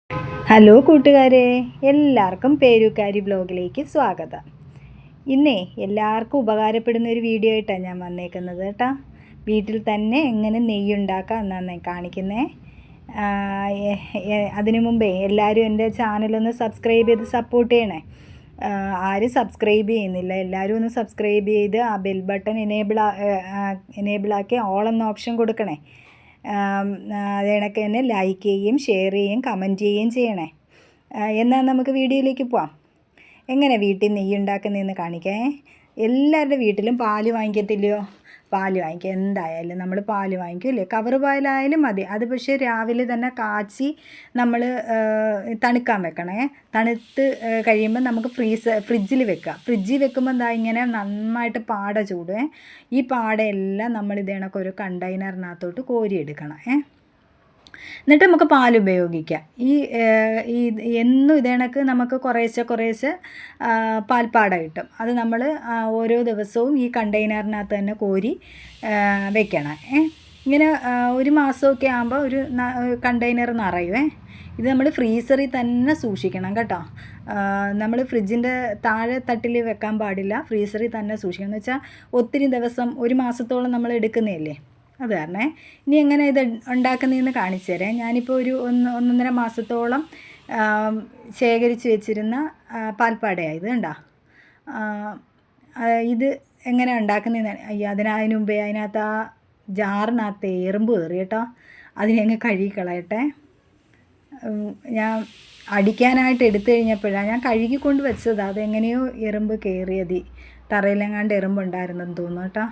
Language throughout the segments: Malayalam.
ഹലോ കൂട്ടുകാരെ, എല്ലാവർക്കും പേരുക്കാരി ബ്ലോഗിലേക്ക് സ്വാഗതം. ഇന്നേ എല്ലാവർക്കും ഉപകാരപ്പെടുന്ന ഒരു വീഡിയോ ആയിട്ടാണ് ഞാൻ വന്നേക്കുന്നത് കേട്ടോ. വീട്ടിൽ തന്നെ എങ്ങനെ നെയ്യുണ്ടാക്കാം എന്നാണ് കാണിക്കുന്നത്. അതിനു മുമ്പേ എല്ലാവരും എൻ്റെ ചാനലൊന്ന് സബ്സ്ക്രൈബ് ചെയ്ത് സപ്പോർട്ട് ചെയ്യണേ. ആരും സബ്സ്ക്രൈബ് ചെയ്യുന്നില്ല, എല്ലാവരും ഒന്ന് സബ്സ്ക്രൈബ് ചെയ്ത് ആ ബെൽ ബട്ടൺ എനേബിളാക്കി ഓൾ എന്ന ഓപ്ഷൻ കൊടുക്കണേ. അത് കണക്ക് തന്നെ ലൈക്ക് ചെയ്യുകയും ഷെയർ ചെയ്യുകയും കമൻറ്റ് ചെയ്യുകയും ചെയ്യണേ. എന്നാൽ നമുക്ക് വീഡിയോയിലേക്ക് പോവാം. എങ്ങനെ വീട്ടിൽ നെയ്യ് ഉണ്ടാക്കുന്നതെന്ന് കാണിക്കേ. എല്ലാവരുടെ വീട്ടിലും പാല് വാങ്ങിക്കത്തില്ലയോ? പാല് വാങ്ങിക്കുക, എന്തായാലും നമ്മൾ പാല് വാങ്ങിക്കുമല്ലേ. കവർ പാലായാലും മതി. അത് പക്ഷേ രാവിലെ തന്നെ കാച്ചി നമ്മൾ തണുക്കാൻ വെക്കണേ. തണുത്ത് കഴിയുമ്പോൾ നമുക്ക് ഫ്രിഡ്ജിൽ വെക്കാം. ഫ്രിഡ്ജിൽ വെക്കുമ്പോൾ എന്താ ഇങ്ങനെ നന്നായിട്ട് പാട ചൂടുവേ. ഈ പാടയെല്ലാം നമ്മൾ ഇത് കണക്ക് ഒരു കണ്ടെയ്നറിനകത്തോട്ട് കോരിയെടുക്കണം. എന്നിട്ട് നമുക്ക് പാൽ ഉപയോഗിക്കാം. എന്നും ഇത് കണക്ക് നമുക്ക് കുറേശ്ശെ പാൽപ്പാട കിട്ടും. അത് നമ്മൾ ഓരോ ദിവസവും ഈ കണ്ടെയ്നറിനകത്ത് തന്നെ കോരി വെക്കണം. ഇങ്ങനെ ഒരു മാസമൊക്കെ ആകുമ്പോൾ ഒരു കണ്ടെയ്നർ നിറയുവേ. ഇത് നമ്മൾ ഫ്രീസറിൽ തന്നെ സൂക്ഷിക്കണം കേട്ടോ. നമ്മൾ ഫ്രിഡ്ജിൻ്റെ താഴെ തട്ടിൽ വെക്കാൻ പാടില്ല, ഫ്രീസറിൽ തന്നെ സൂക്ഷിക്കണം. എന്ന് വെച്ചാൽ ഒത്തിരി ദിവസം, ഒരു മാസത്തോളം നമ്മൾ എടുക്കുന്നതല്ലേ, അത് കാരണേ. ഇനി എങ്ങനെ ഇത് ഉണ്ടാക്കുന്നതെന്ന് കാണിച്ചു തരാം. ഞാനിപ്പോൾ ഒരു ഒന്നൊന്നര മാസത്തോളം ശേഖരിച്ച് വെച്ചിരുന്ന പാൽപ്പാടയാണ് ഇത് കണ്ടോ. ഇത് എങ്ങനെ ഉണ്ടാക്കുന്നതെന്ന് അതിന് മുമ്പേ അതിനകത്ത് ആ ജാറിനകത്ത് എറുമ്പ് കയറി കേട്ടോ. അതിനെ അങ്ങ് കഴുകി കളയട്ടെ. ഞാൻ അടിക്കാനായിട്ട് എടുത്തു കഴിഞ്ഞപ്പോഴാണ് ഞാൻ കഴുകിക്കൊണ്ട് വെച്ചത്. അതെങ്ങനെയോ എറുമ്പ് കയറിയത്, തറയിലെങ്ങാണ്ട് എറുമ്പുണ്ടായിരുന്നെന്ന് തോന്നുന്നു കേട്ടോ.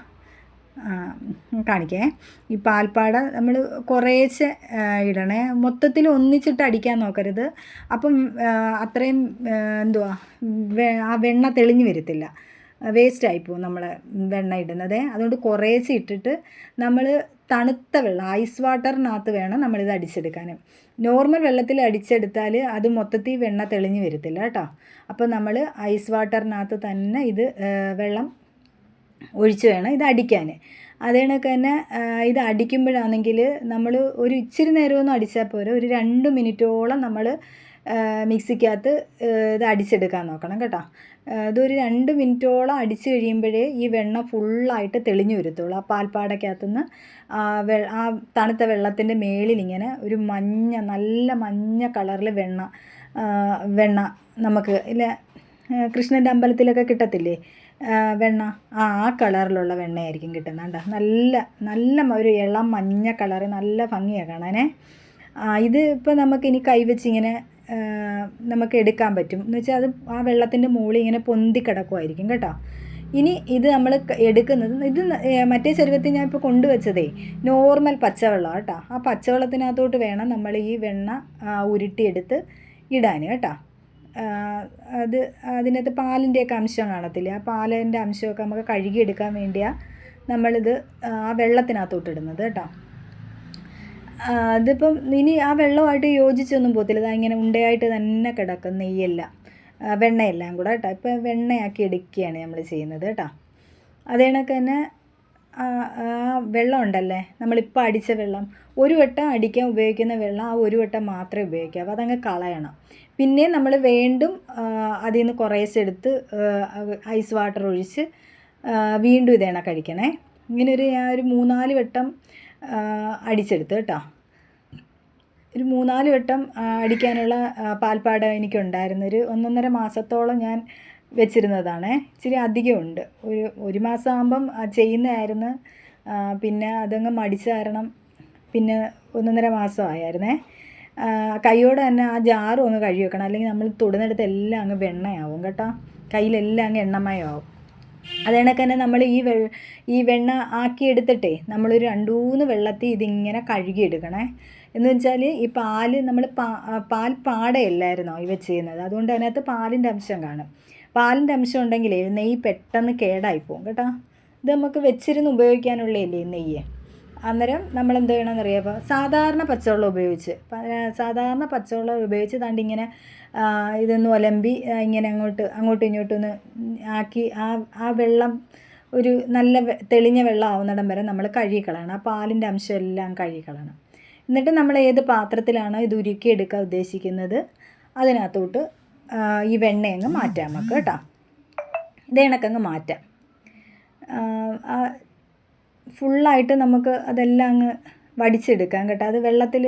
കാണിക്കേ. ഈ പാൽപ്പാട നമ്മൾ കുറേശ്ശെ ഇടണേ, മൊത്തത്തിൽ ഒന്നിച്ചിട്ട് അടിക്കാൻ നോക്കരുത്. അപ്പം അത്രയും ആ വെണ്ണ തെളിഞ്ഞ് വരത്തില്ല, വേസ്റ്റായിപ്പോവും നമ്മൾ വെണ്ണ ഇടുന്നത്. അതുകൊണ്ട് കുറേശ്ശെ ഇട്ടിട്ട് നമ്മൾ തണുത്ത വെള്ളം, ഐസ് വാട്ടറിനകത്ത് വേണം നമ്മളിത് അടിച്ചെടുക്കാൻ. നോർമൽ വെള്ളത്തിൽ അടിച്ചെടുത്താൽ അത് മൊത്തത്തിൽ വെണ്ണ തെളിഞ്ഞ് വരത്തില്ല കേട്ടോ. അപ്പോൾ നമ്മൾ ഐസ് വാട്ടറിനകത്ത് തന്നെ ഇത് വെള്ളം ഒഴിച്ച് വേണം ഇത് അടിക്കാൻ. അത് കണക്ക് തന്നെ ഇത് അടിക്കുമ്പോഴാണെങ്കിൽ നമ്മൾ ഒരു ഇച്ചിരി നേരമൊന്നും അടിച്ചാൽ പോരാ, ഒരു 2 മിനിറ്റോളം നമ്മൾ മിക്സിക്കകത്ത് ഇത് അടിച്ചെടുക്കാൻ നോക്കണം കേട്ടോ. ഇതൊരു 2 മിനിറ്റോളം അടിച്ച് കഴിയുമ്പോഴേ ഈ വെണ്ണ ഫുള്ളായിട്ട് തെളിഞ്ഞു വരത്തുള്ളൂ. ആ പാൽപ്പാടയ്ക്കകത്തുനിന്ന് ആ തണുത്ത വെള്ളത്തിൻ്റെ മേളിലിങ്ങനെ ഒരു നല്ല മഞ്ഞ കളറിൽ വെണ്ണ നമുക്ക് ഇല്ല കൃഷ്ണൻ്റെ അമ്പലത്തിലൊക്കെ കിട്ടത്തില്ലേ വെണ്ണ, ആ കളറിലുള്ള വെണ്ണയായിരിക്കും കിട്ടുന്നത് കേട്ടോ. നല്ല ഒരു ഇളം മഞ്ഞ കളറ്, നല്ല ഭംഗിയാണ് കാണാനേ. ഇത് ഇപ്പോൾ നമുക്കിനി കൈവച്ച് ഇങ്ങനെ നമുക്ക് എടുക്കാൻ പറ്റും. എന്ന് വെച്ചാൽ അത് ആ വെള്ളത്തിൻ്റെ മുകളിൽ ഇങ്ങനെ പൊന്തി കിടക്കുമായിരിക്കും കേട്ടോ. ഇനി ഇത് നമ്മൾ എടുക്കുന്നത്, ഇത് മറ്റേ ചരുവത്തിൽ ഞാൻ ഇപ്പോൾ കൊണ്ടുവച്ചതേ നോർമൽ പച്ചവെള്ളം കേട്ടോ. ആ പച്ചവെള്ളത്തിനകത്തോട്ട് വേണം നമ്മൾ ഈ വെണ്ണ ഉരുട്ടിയെടുത്ത് ഇടാൻ കേട്ടോ. അതിനകത്ത് പാലിൻ്റെയൊക്കെ അംശം കാണത്തില്ലേ, ആ പാലിൻ്റെ അംശമൊക്കെ നമുക്ക് കഴുകിയെടുക്കാൻ വേണ്ടിയാണ് നമ്മളിത് ആ വെള്ളത്തിനകത്തോട്ട് ഇടുന്നത് കേട്ടോ. അതിപ്പം ഇനി ആ വെള്ളമായിട്ട് യോജിച്ചൊന്നും പോകത്തില്ല. ഇങ്ങനെ ഉണ്ടയായിട്ട് തന്നെ കിടക്കും നെയ്യെല്ലാം, വെണ്ണയെല്ലാം കൂടെ കേട്ടോ. ഇപ്പം വെണ്ണയാക്കി എടുക്കുകയാണ് നമ്മൾ ചെയ്യുന്നത് കേട്ടോ. അതേ കണക്ക് തന്നെ ആ വെള്ളം ഉണ്ടല്ലേ, നമ്മളിപ്പോൾ അടിച്ച വെള്ളം, ഒരു വട്ടം അടിക്കാൻ ഉപയോഗിക്കുന്ന വെള്ളം ആ ഒരു വട്ടം മാത്രമേ ഉപയോഗിക്കാവൂ, അതങ്ങ് കളയണം. പിന്നെ നമ്മൾ വീണ്ടും അതിൽ നിന്ന് കുറേശ്ശെ എടുത്ത് ഐസ് വാട്ടർ ഒഴിച്ച് വീണ്ടും ഇതേണ കഴിക്കണേ. ഇങ്ങനെ ഞാൻ ഒരു 3-4 വട്ടം അടിച്ചെടുത്ത് കേട്ടോ. ഒരു 3-4 വട്ടം അടിക്കാനുള്ള പാൽപ്പാട എനിക്കുണ്ടായിരുന്നു. ഒരു 1.5 മാസത്തോളം ഞാൻ വെച്ചിരുന്നതാണ്. ഇച്ചിരി അധികമുണ്ട്. ഒരു മാസം ആകുമ്പം ചെയ്യുന്നതായിരുന്നു. പിന്നെ അതങ്ങ് മടിച്ച കാരണം പിന്നെ 1.5 മാസമായിരുന്നേ. കൈയോടെ തന്നെ ആ ജാറും അങ്ങ് കഴുകി വെക്കണം, അല്ലെങ്കിൽ നമ്മൾ തൊടുന്നിടത്ത് എല്ലാം അങ്ങ് വെണ്ണയാവും കേട്ടോ. കയ്യിലെല്ലാം അങ്ങ് എണ്ണമയമാവും. അത് കണക്ക് തന്നെ നമ്മൾ ഈ വെണ്ണ ആക്കിയെടുത്തിട്ടേ നമ്മളൊരു 2-3 വെള്ളത്തിൽ ഇതിങ്ങനെ കഴുകിയെടുക്കണേ. എന്ന് വെച്ചാൽ ഈ പാല് നമ്മൾ പാൽപ്പാടയല്ലായിരുന്നോ ഇവ ചെയ്യുന്നത്, അതുകൊണ്ട് അതിനകത്ത് പാലിൻ്റെ അംശം കാണും. പാലിൻ്റെ അംശം ഉണ്ടെങ്കിലേ നെയ്യ് പെട്ടെന്ന് കേടായിപ്പോവും കേട്ടോ. ഇത് നമുക്ക് വെച്ചിരുന്ന് ഉപയോഗിക്കാനുള്ളതല്ലേ നെയ്യ്. അന്നേരം നമ്മൾ എന്ത് ചെയ്യണമെന്നറിയാമോ, സാധാരണ പച്ചവെള്ളം ഉപയോഗിച്ച് ഇങ്ങനെ ഇതൊന്ന് ഒലമ്പി ഇങ്ങനെ അങ്ങോട്ടും ഇങ്ങോട്ടും ഒന്ന് ആക്കി ആ വെള്ളം ഒരു നല്ല തെളിഞ്ഞ വെള്ളം ആവുന്നിടം വരെ നമ്മൾ കഴുകിക്കളയണം. ആ പാലിൻ്റെ അംശം എല്ലാം കഴുകിക്കളയണം. എന്നിട്ട് നമ്മൾ ഏത് പാത്രത്തിലാണോ ഇത് ഉരുക്കിയെടുക്കാൻ ഉദ്ദേശിക്കുന്നത് അതിനകത്തോട്ട് ഈ വെണ്ണയങ്ങ് മാറ്റാം നമുക്ക് കേട്ടോ. ഇത് കണക്കങ്ങ് മാറ്റാം. ഫുള്ളായിട്ട് നമുക്ക് അതെല്ലാം അങ്ങ് വടിച്ചെടുക്കാം കേട്ടോ. അത് വെള്ളത്തിൽ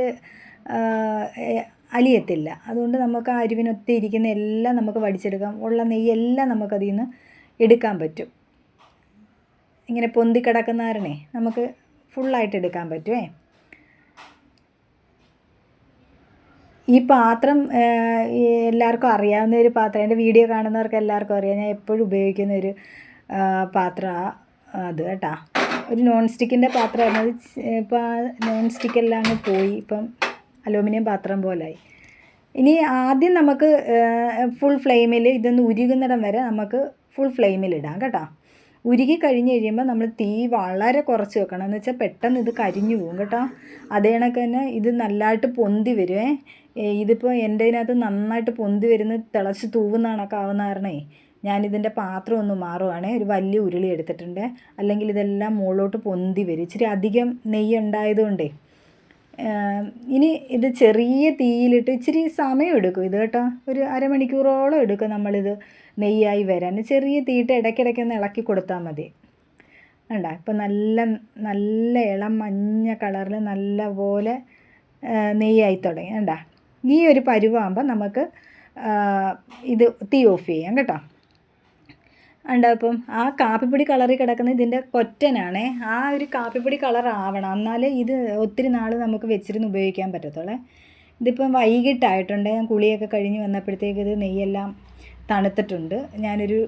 അലിയത്തില്ല. അതുകൊണ്ട് നമുക്ക് ആ അരിവിനൊത്തി ഇരിക്കുന്ന എല്ലാം നമുക്ക് വടിച്ചെടുക്കാം. ഉള്ള നെയ്യെല്ലാം നമുക്കതിൽ നിന്ന് എടുക്കാൻ പറ്റും. ഇങ്ങനെ പൊന്തി കിടക്കുന്ന കാരണേ നമുക്ക് ഫുള്ളായിട്ട് എടുക്കാൻ പറ്റുമേ. ഈ പാത്രം എല്ലാവർക്കും അറിയാവുന്ന ഒരു പാത്രം, എൻ്റെ വീഡിയോ കാണുന്നവർക്ക് എല്ലാവർക്കും അറിയാം. ഞാൻ എപ്പോഴും ഉപയോഗിക്കുന്ന ഒരു പാത്രമാണ് അത് കേട്ടോ. ഒരു നോൺ സ്റ്റിക്കിൻ്റെ പാത്രമായിരുന്നു അത്. ഇപ്പോൾ ആ നോൺ സ്റ്റിക്കെല്ലാം അങ്ങ് പോയി, ഇപ്പം അലൂമിനിയം പാത്രം പോലായി. ഇനി ആദ്യം നമുക്ക് ഫുൾ ഫ്ലെയിമിൽ ഇതൊന്ന് ഉരുകുന്നിടം വരെ നമുക്ക് ഫുൾ ഫ്ലെയിമിലിടാം കേട്ടോ. ഉരുകി കഴിഞ്ഞ് കഴിയുമ്പോൾ നമ്മൾ തീ വളരെ കുറച്ച് വെക്കണം. എന്ന് വെച്ചാൽ പെട്ടെന്ന് ഇത് കരിഞ്ഞു പോകും കേട്ടോ. അതേ കണക്ക് തന്നെ ഇത് നല്ലതായിട്ട് പൊന്തി വരുമേ. ഇതിപ്പോൾ എൻ്റെ ഇതിനകത്ത് നന്നായിട്ട് പൊന്തി വരുന്ന തിളച്ച് തൂവുന്ന കണക്ക് ആവുന്ന കാരണേ ഞാനിതിൻ്റെ പാത്രം ഒന്ന് മാറുവാണേ. ഒരു വലിയ ഉരുളി എടുത്തിട്ടുണ്ട്, അല്ലെങ്കിൽ ഇതെല്ലാം മുകളിലോട്ട് പൊന്തി വരും. ഇച്ചിരി അധികം നെയ്യ് ഉണ്ടായതുകൊണ്ടേ. ഇനി ഇത് ചെറിയ തീയിലിട്ട് ഇച്ചിരി സമയം എടുക്കും ഇത് കേട്ടോ. ഒരു അരമണിക്കൂറോളം എടുക്കും നമ്മളിത് നെയ്യായി വരാൻ. ചെറിയ തീയിട്ട് ഇടയ്ക്കിടയ്ക്ക് ഒന്ന് ഇളക്കി കൊടുത്താൽ മതി. വേണ്ട, ഇപ്പം നല്ല നല്ല ഇളം മഞ്ഞ കളറിൽ നല്ല പോലെ നെയ്യായി തുടങ്ങി. വേണ്ട, ഈ ഒരു പരുവാകുമ്പോൾ നമുക്ക് ഇത് തീ ഓഫ് ചെയ്യാം കേട്ടോ. ഉണ്ട്. അപ്പം ആ കാപ്പിപ്പൊടി കളറിൽ കിടക്കുന്ന ഇതിൻ്റെ കൊറ്റനാണേ. ആ ഒരു കാപ്പിപ്പൊടി കളർ ആവണം, എന്നാലേ ഇത് ഒത്തിരി നാൾ നമുക്ക് വെച്ചിരുന്ന് ഉപയോഗിക്കാൻ പറ്റത്തുള്ളേ. ഇതിപ്പം വൈകിട്ടായിട്ടുണ്ട്. ഞാൻ കുളിയൊക്കെ കഴിഞ്ഞ് വന്നപ്പോഴത്തേക്ക് ഇത് നെയ്യെല്ലാം തണുത്തിട്ടുണ്ട്. ഞാനൊരു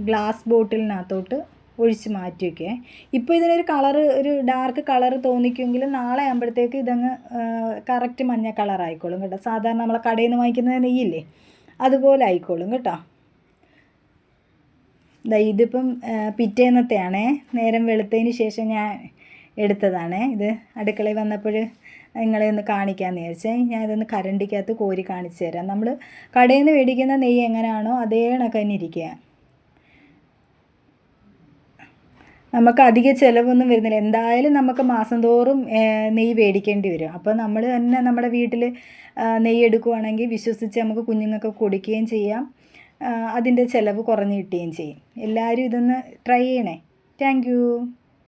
ഗ്ലാസ് ബോട്ടിലിനകത്തോട്ട് ഒഴിച്ച് മാറ്റി വയ്ക്കേ. ഇപ്പോൾ ഇതിനൊരു കളറ്, ഒരു ഡാർക്ക് കളറ് തോന്നിക്കുമെങ്കിലും നാളെ ആകുമ്പോഴത്തേക്ക് ഇതങ്ങ് കറക്റ്റ് മഞ്ഞ കളറായിക്കോളും കേട്ടോ. സാധാരണ നമ്മളെ കടയിൽ നിന്ന് വാങ്ങിക്കുന്ന നെയ്യില്ലേ അതുപോലെ ആയിക്കോളും കേട്ടോ. ഇതിപ്പം പിറ്റേന്നത്തെയാണേ. നേരം വെളുത്തതിന് ശേഷം ഞാൻ എടുത്തതാണേ. ഇത് അടുക്കളയിൽ വന്നപ്പോൾ നിങ്ങളെ ഒന്ന് കാണിക്കാമെന്ന് വിചാരിച്ചേ. ഞാൻ ഇതൊന്ന് കരണ്ടിക്കകത്ത് കോരി കാണിച്ചു തരാം. നമ്മൾ കടയിൽ നിന്ന് മേടിക്കുന്ന നെയ്യ് എങ്ങനെയാണോ അതേ കണക്ക് തന്നെ ഇരിക്കുക. നമുക്ക് അധിക ചിലവൊന്നും വരുന്നില്ല. എന്തായാലും നമുക്ക് മാസം തോറും നെയ്യ് മേടിക്കേണ്ടി വരും. അപ്പോൾ നമ്മൾ തന്നെ നമ്മുടെ വീട്ടിൽ നെയ്യ് എടുക്കുകയാണെങ്കിൽ വിശ്വസിച്ച് നമുക്ക് കുഞ്ഞുങ്ങൾക്ക് കൊടുക്കുകയും ചെയ്യാം. അതിൻ്റെ ചിലവ് കുറഞ്ഞ് കിട്ടുകയും ചെയ്യും. എല്ലാവരും ഇതൊന്ന് ട്രൈ ചെയ്യണേ. Thank you.